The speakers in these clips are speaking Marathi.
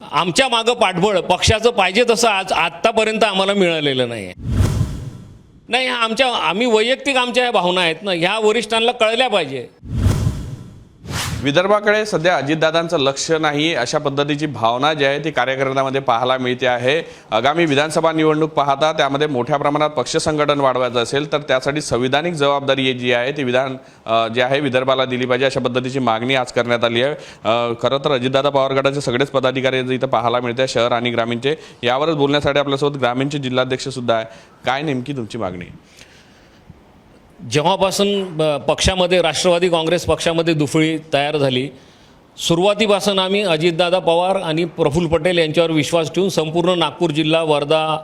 आमच्या मागं पाठबळ पक्षाचं पाहिजे तसं आत्तापर्यंत आम्हाला मिळालेलं नाही आहे. नाही, आम्ही वैयक्तिक आमच्या ह्या भावना आहेत ना, ह्या वरिष्ठांना कळल्या पाहिजे. विदर्भाकडे सध्या अजितदादांचं लक्ष नाही अशा पद्धतीची भावना जी आहे ती कार्यकर्त्यांमध्ये पाहायला मिळते आहे. आगामी विधानसभा निवडणूक पाहता त्यामध्ये मोठ्या प्रमाणात पक्ष संघटन वाढवायचं असेल तर त्यासाठी संविधानिक जबाबदारी जी आहे ती जे आहे विदर्भाला दिली पाहिजे अशा पद्धतीची मागणी आज करण्यात आली आहे. खरं तर अजितदादा पवार गटाचे सगळेच पदाधिकारी इथं पाहायला मिळते शहर आणि ग्रामीणचे. यावरच बोलण्यासाठी आपल्यासोबत ग्रामीणचे जिल्हाध्यक्ष सुद्धा आहे. काय नेमकी तुमची मागणी? जेव्हापासून पक्षामध्ये राष्ट्रवादी काँग्रेस पक्षामध्ये दुफळी तयार झाली, सुरुवातीपासून आम्ही अजितदादा पवार आणि प्रफुल्ल पटेल यांच्यावर विश्वास ठेवून संपूर्ण नागपूर जिल्हा, वर्धा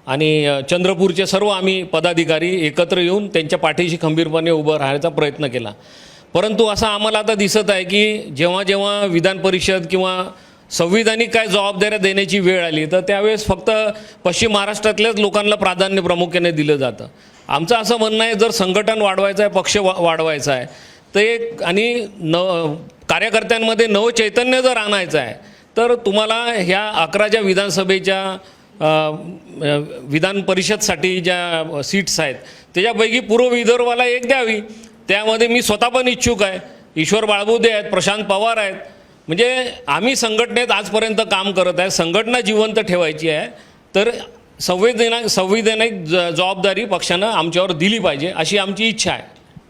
आणि चंद्रपूरचे सर्व आम्ही पदाधिकारी एकत्र येऊन त्यांच्या पाठीशी खंबीरपणे उभं राहण्याचा प्रयत्न केला. परंतु असं आम्हाला आता दिसत आहे की जेव्हा जेव्हा विधान परिषद किंवा संविधानिक काय जबाबदाऱ्या देण्याची वेळ आली तर त्यावेळेस फक्त पश्चिम महाराष्ट्रातल्याच लोकांना प्राधान्य प्रामुख्याने दिलं जातं. आमचं असं म्हणणं आहे, जर संघटन वाढवायचं आहे, पक्ष वाढवायचा आहे तर एक आणि कार्यकर्त्यांमध्ये नवचैतन्य जर आणायचं आहे तर तुम्हाला ह्या 11 विधानसभेच्या विधान परिषदसाठी ज्या सीट्स आहेत त्याच्यापैकी पूर्व विदर्भाला एक द्यावी. त्यामध्ये मी स्वतः पण इच्छुक आहे. ईश्वर बाळबुदे आहेत, प्रशांत पवार आहेत. म्हणजे आम्ही संघटनेत आजपर्यंत काम करत आहे. संघटना जिवंत ठेवायची आहे तर संविधानिक जबाबदारी पक्षानं आमच्यावर दिली पाहिजे अशी आमची इच्छा आहे.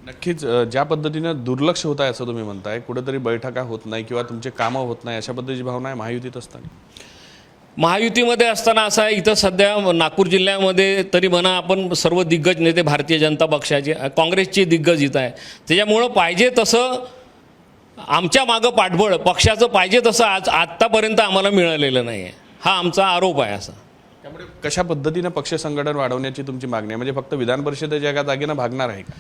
नक्कीच ज्या पद्धतीनं दुर्लक्ष होत आहे असं तुम्ही म्हणताय, कुठेतरी बैठका होत नाही किंवा तुमचे कामं होत नाही अशा पद्धतीची भावना आहे महायुतीत असताना. महायुतीमध्ये असताना असं आहे, इथं सध्या नागपूर जिल्ह्यामध्ये तरी म्हणा आपण सर्व दिग्गज नेते भारतीय जनता पक्षाचे, काँग्रेसचे दिग्गज इथं आहे. त्याच्यामुळं पाहिजे तसं आमच्या मागं पाठबळ पक्षाचं पाहिजे तसं आत्तापर्यंत आम्हाला मिळालेलं नाही आहे. हा आमचा आरोप आहे. असा त्यामुळे कशा पद्धतीनं पक्ष संघटन वाढवण्याची तुमची मागणी आहे? म्हणजे फक्त विधान परिषदेच्या एका जागेनं भागणार आहे का?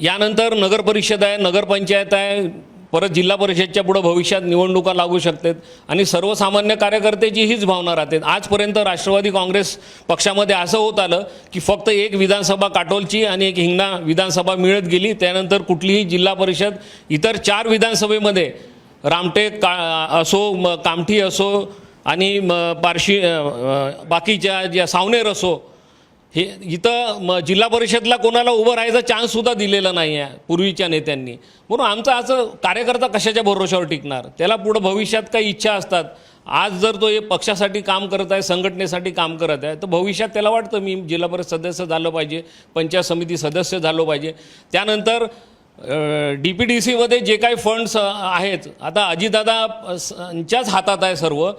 यानंतर नगर परिषद आहे, नगरपंचायत आहे, परत जिल्हा परिषदच्या पुढं भविष्यात निवडणुका लागू शकतात आणि सर्वसामान्य कार्यकर्त्याची हीच भावना राहते. आजपर्यंत राष्ट्रवादी काँग्रेस पक्षामध्ये असं होत आलं की फक्त एक विधानसभा काटोलची आणि एक हिंगणा विधानसभा मिळत गेली. त्यानंतर कुठलीही जिल्हा परिषद इतर 4 विधानसभेमध्ये रामटेक असो, कामठी असो आणि बाकीच्या ज्या सावनेर असो, हे इथं जिल्हा परिषदला कोणाला उभं राहायचा चान्ससुद्धा दिलेला नाही आहे पूर्वीच्या नेत्यांनी. म्हणून आमचं असं कार्यकर्ता कशाच्या भरोशावर टिकणार? त्याला पुढं भविष्यात काही इच्छा असतात. आज जर तो हे पक्षासाठी काम करत आहे, संघटनेसाठी काम करत आहे तर भविष्यात त्याला वाटतं मी जिल्हा परिषद सदस्य झालं पाहिजे, पंचायत समिती सदस्य झालं पाहिजे. त्यानंतर DPDCमध्ये जे काही फंड्स आहेत आता अजितदादांच्याच हातात आहे सर्व.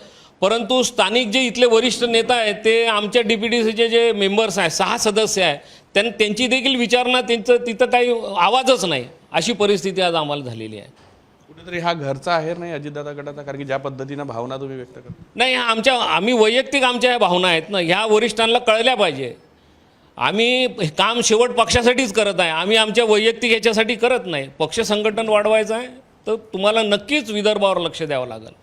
परंतु स्थानिक जे इथले वरिष्ठ नेता आहेत ते आमच्या DPDCचे जे मेंबर्स आहेत, 6 सदस्य आहेत, त्यांची देखील विचारणा तिथं काही आवाजच नाही अशी परिस्थिती आज आम्हाला झालेली आहे. कुठेतरी हा घरचा आहेर नाही अजितदादा गटाचा? कारण की ज्या पद्धतीनं भावना तुम्ही व्यक्त करता. नाही, आम्ही वैयक्तिक आमच्या ह्या भावना आहेत ना, ह्या वरिष्ठांना कळल्या पाहिजे. आम्ही काम शेवट पक्षासाठीच करत आहे. आम्ही आमच्या वैयक्तिक ह्याच्यासाठी करत नाही. पक्ष संघटन वाढवायचं आहे तर तुम्हाला नक्कीच विदर्भावर लक्ष द्यावं लागेल.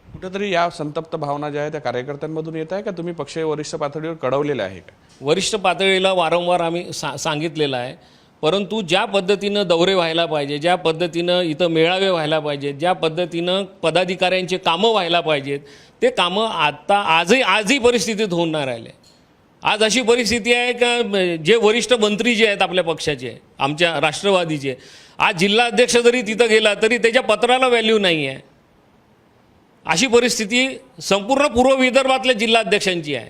कुठेतरी या संतप्त भावना ज्या आहेत त्या कार्यकर्त्यांमधून येत आहे का तुम्ही पक्ष वरिष्ठ पातळीवर कळवलेलं आहे का? वरिष्ठ पातळीला वारंवार आम्ही सांगितलेलं आहे. परंतु ज्या पद्धतीनं दौरे व्हायला पाहिजे, ज्या पद्धतीनं इथं मेळावे व्हायला पाहिजेत, ज्या पद्धतीनं पदाधिकाऱ्यांचे कामं व्हायला पाहिजेत ते कामं आजही परिस्थितीत होऊन नाही राहिले. आज अशी परिस्थिती आहे का जे वरिष्ठ मंत्री जे आहेत आपल्या पक्षाचे, आमच्या राष्ट्रवादीचे, आज जिल्हाध्यक्ष जरी तिथं गेला तरी त्याच्या पत्राला व्हॅल्यू नाही आहे. अशी परिस्थिती संपूर्ण पूर्व विदर्भातल्या जिल्हाध्यक्षांची आहे.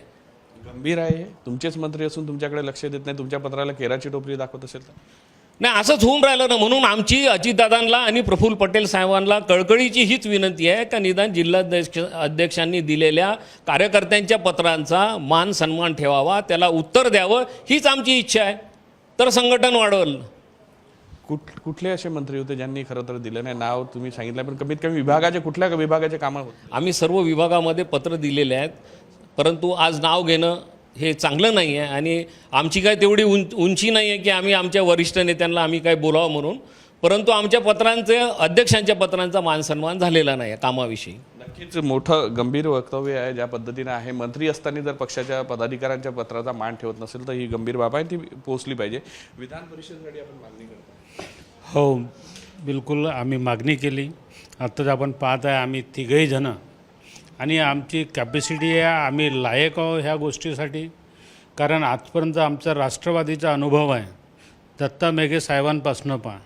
गंभीर आहे. तुमचेच मंत्री असून तुमच्याकडे लक्ष देत नाही, तुमच्या पत्राला केराची टोपली दाखवत असेल तर? नाही, असंच होऊन राहिलं ना. म्हणून आमची अजितदादांना आणि प्रफुल्ल पटेल साहेबांना कळकळीची हीच विनंती आहे का निदान अध्यक्षांनी दिलेल्या कार्यकर्त्यांच्या पत्रांचा मान सन्मान ठेवावा, त्याला उत्तर द्यावं, हीच आमची इच्छा आहे. तर संघटन वाढवलं. कुठले असे मंत्री होते ज्यांनी खरं तर दिलं नाही? नाव तुम्ही सांगितलं पण कमीत कमी विभागाचे कुठल्या विभागाचे कामं होते? आम्ही सर्व विभागामध्ये पत्र दिलेले आहेत. परंतु आज नाव घेणं हे चांगलं नाही आहे आणि आमची काय तेवढी उंची नाही आहे की आम्ही आमच्या वरिष्ठ नेत्यांना आम्ही काय बोलावं म्हणून. परंतु आमच्या अध्यक्षांच्या पत्रांचा मानसन्मान झालेला नाही आहे कामाविषयी. नक्कीच मोठं गंभीर वक्तव्य आहे ज्या पद्धतीनं आहे. मंत्री असताना जर पक्षाच्या पदाधिकाऱ्यांच्या पत्राचा मान ठेवत नसेल तर ही गंभीर बाब आहे, ती पोहोचली पाहिजे. विधान परिषदेसाठी आपण मागणी करतो. हो, बिलकुल आम्ही मागणी केली. आत्ताच आपण पाहत आहे आम्ही 3घही जण आणि आमची कॅपॅसिटी आहे, आम्ही लायक आहोत ह्या गोष्टीसाठी. कारण आजपर्यंत आमचा राष्ट्रवादीचा अनुभव आहे, दत्ता मेघे साहेबांपासून पहा,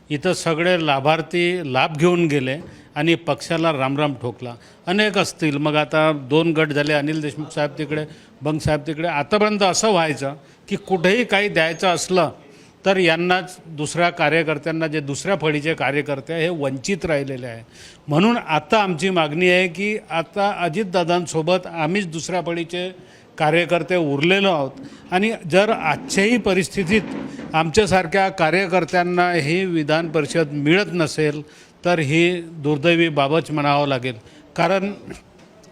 इथं सगळे लाभार्थी लाभ घेऊन गेले आणि पक्षाला रामराम ठोकला. अनेक असतील, मग आता 2 गट झाले, अनिल देशमुख साहेब तिकडे, बंग साहेब तिकडे. आतापर्यंत असं व्हायचं की कुठेही काही द्यायचं असलं तर यांनाच, दुसऱ्या कार्यकर्त्यांना, जे दुसऱ्या फळीचे कार्यकर्ते हे वंचित राहिलेले आहे. म्हणून आता आमची मागणी आहे की आता अजितदादांसोबत आम्हीच दुसऱ्या फळीचे कार्यकर्ते उरलेलो आहोत. आणि जर आजच्याही परिस्थितीत आमच्यासारख्या कार्यकर्त्यांना ही विधान परिषद मिळत नसेल तर ही दुर्दैवी बाबच म्हणावं लागेल. कारण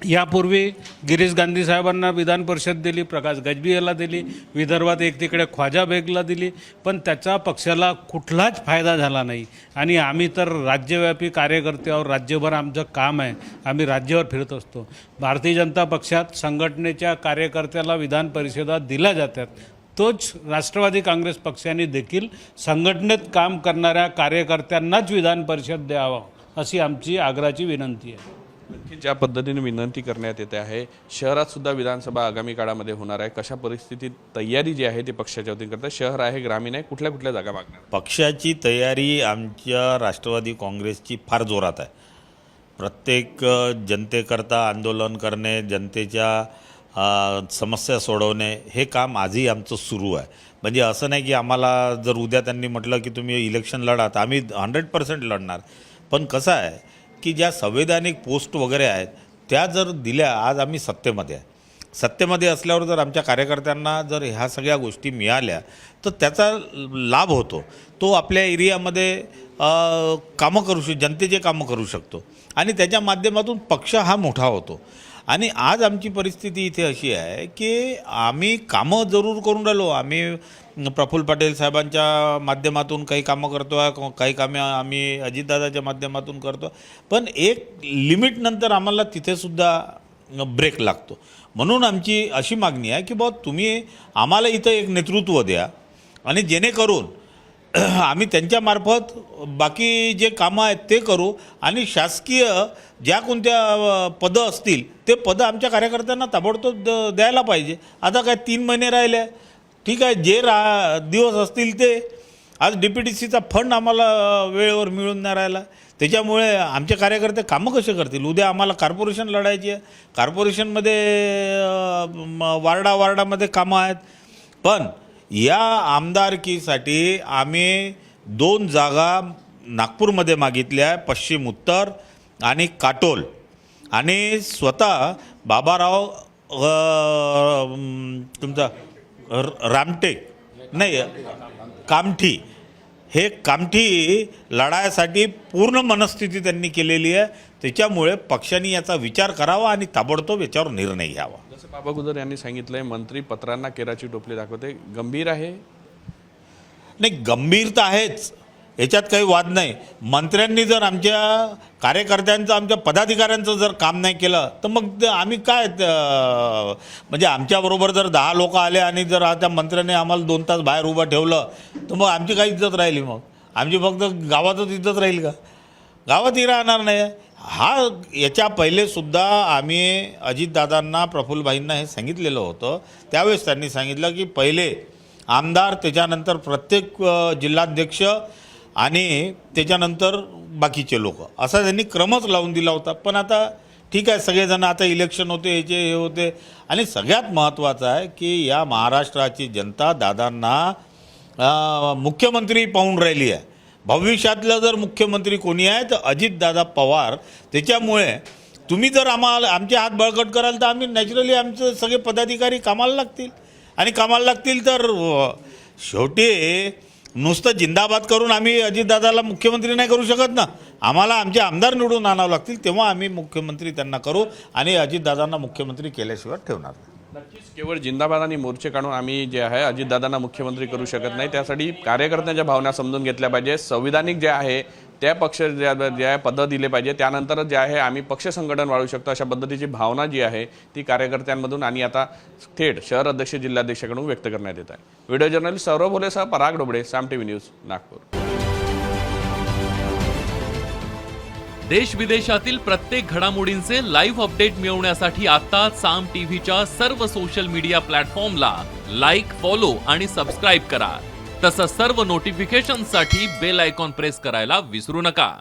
यापूर्वी गिरीश गांधी साहेबांना विधान परिषद दिली, प्रकाश गजभियेला दिली, विदर्भात एक तिकडे ख्वाजा बेगला दिली, पण त्याचा पक्षाला कुठलाच फायदा झाला नाही. आणि आम्ही तर राज्यव्यापी कार्यकर्ते आहोत, राज्यभर आमचं काम आहे, आम्ही राज्यावर फिरत असतो. भारतीय जनता पक्षात संघटनेच्या कार्यकर्त्याला विधान परिषदा दिल्या जातात, तोच राष्ट्रवादी काँग्रेस पक्षाने देखील संघटनेत काम करणाऱ्या कार्यकर्त्यांनाच विधान परिषद द्यावं अशी आमची आग्रहाची विनंती आहे. आणखी ज्या पद्धतीने विनंती करण्यात येते आहे, शहरात सुद्धा विधानसभा आगामी काळामध्ये होणार आहे, कशा परिस्थितीत तयारी जी आहे ती पक्षाच्या वतीने करतात? शहर आहे, ग्रामीण आहे, कुठल्या कुठल्या जागा मागणार? पक्षाची तयारी आमच्या राष्ट्रवादी काँग्रेसची फार जोरात आहे. प्रत्येक जनतेकरता आंदोलन करणे, जनतेच्या समस्या सोडवणे, हे काम आजही आमचं सुरू आहे. म्हणजे असं नाही की आम्हाला जर उद्या त्यांनी म्हटलं की तुम्ही इलेक्शन लढा तर आम्ही 100% लढणार. पण कसं आहे की ज्या संवैधानिक पोस्ट वगैरे आहेत त्या जर दिल्या, आज आम्ही सत्तेमध्ये आहे, सत्तेमध्ये असल्यावर जर आमच्या कार्यकर्त्यांना जर ह्या सगळ्या गोष्टी मिळाल्या तर त्याचा लाभ होतो. तो आपल्या एरियामध्ये कामं करू शकतो, जनतेचे कामं करू शकतो आणि त्याच्या माध्यमातून पक्ष हा मोठा होतो. आणि आज आमची परिस्थिती इथे अशी आहे की आम्ही कामं जरूर करून राहिलो. आम्ही प्रफुल्ल पटेल साहेबांच्या माध्यमातून काही कामं करतो आहे, काही कामे आम्ही अजितदादाच्या माध्यमातून करतो, पण एक लिमिटनंतर आम्हाला तिथेसुद्धा ब्रेक लागतो. म्हणून आमची अशी मागणी आहे की बुवा तुम्ही आम्हाला इथं एक नेतृत्व द्या आणि जेणेकरून आम्ही त्यांच्यामार्फत बाकी जे कामं आहेत ते करू आणि शासकीय ज्या कोणत्या पदं असतील ते पदं आमच्या कार्यकर्त्यांना ताबडतोब द्यायला पाहिजे. आता काय 3 महिने राहिले, ठीक आहे, जे दिवस असतील ते. आज DPTCचा फंड आम्हाला वेळेवर मिळून नाही राहिला, त्याच्यामुळे आमचे कार्यकर्ते कामं कसे करतील? उद्या आम्हाला कॉर्पोरेशन लढायची आहे, कॉर्पोरेशनमध्ये वार्डामध्ये कामं आहेत. पण या आमदारकीसाठी आम्ही 2 जागा नागपूरमध्ये मागितल्या, पश्चिम उत्तर आणि काटोल. आणि स्वतः बाबाराव तुमचा रामटेक नाही कामठी, हे कामठी लढायसाठी पूर्ण मनस्थिती त्यांनी केलेली आहे. त्याच्यामुळे पक्षाने याचा विचार करावा आणि ताबडतोब याच्यावर निर्णय घ्यावा. जसं बाबा गुजर यांनी सांगितलंय, मंत्री पत्रांना केराची टोपली दाखवते, गंभीर आहे? नाही, गंभीर तर आहेच, याच्यात काही वाद नाही. मंत्र्यांनी जर आमच्या कार्यकर्त्यांचं, आमच्या पदाधिकाऱ्यांचं जर काम नाही केलं तर मग आम्ही काय, म्हणजे आमच्याबरोबर जर 10 लोक आले आणि जर त्या मंत्र्याने आम्हाला 2 तास बाहेर उभं ठेवलं तर मग आमची काय इज्जत राहिली? मग आमची फक्त गावातच इज्जत राहील का? गावातही राहणार नाही. याच्या पहिलेसुद्धा आम्ही अजितदादांना, प्रफुल्लभाईंना हे सांगितलेलं होतं. त्यावेळेस त्यांनी सांगितलं की पहिले आमदार, त्याच्यानंतर प्रत्येक जिल्हाध्यक्ष आणि त्याच्यानंतर बाकीचे लोक, असा त्यांनी क्रमच लावून दिला होता. पण आता ठीक आहे, सगळेजण आता इलेक्शन होते, हे होते. आणि सगळ्यात महत्त्वाचं आहे की या महाराष्ट्राची जनता दादांना मुख्यमंत्री पाहून राहिली आहे. भविष्यातलं जर मुख्यमंत्री कोणी आहे तर अजितदादा पवार. त्याच्यामुळे तुम्ही जर आमचे हात बळकट कराल तर आम्ही नॅचरली आमचे सगळे पदाधिकारी कामाला लागतील. आणि कामाला लागतील तर शेवटी नुसतं जिंदाबाद करून आम्ही अजितदादाला मुख्यमंत्री नाही करू शकत ना. आम्हाला आमचे आमदार निवडून आणावं लागतील, तेव्हा आम्ही मुख्यमंत्री त्यांना करू आणि अजितदादांना मुख्यमंत्री केल्याशिवाय ठेवणार नाही. नक्कीच केवळ जिंदाबाद आणि मोर्चे काढून आम्ही जे आहे अजितदादांना मुख्यमंत्री करू शकत नाही. त्यासाठी कार्यकर्त्यांच्या भावना समजून घेतल्या पाहिजे. संविधानिक जे आहे त्या पक्ष जे आहे पदं दिले पाहिजे, त्यानंतर जे आहे आम्ही पक्ष संघटन वाढवू शकतो, अशा पद्धतीची भावना जी आहे ती कार्यकर्त्यांमधून आणि आता थेट शहर अध्यक्ष, जिल्हाध्यक्षाकडून व्यक्त करण्यात येत आहे. व्हिडिओ जर्नलिस्ट सौरभ भोलेसह पराग डोबळे, साम TV न्यूज, नागपूर. देश विदेशातील प्रत्येक घडामोडींचे लाईव्ह अपडेट मिळवण्यासाठी आता साम टीव्हीच्या सर्व सोशल मीडिया प्लॅटफॉर्मला लाईक, फॉलो आणि सबस्क्राईब करा. तसंच सर्व नोटिफिकेशनसाठी बेल आयकॉन प्रेस करायला विसरू नका.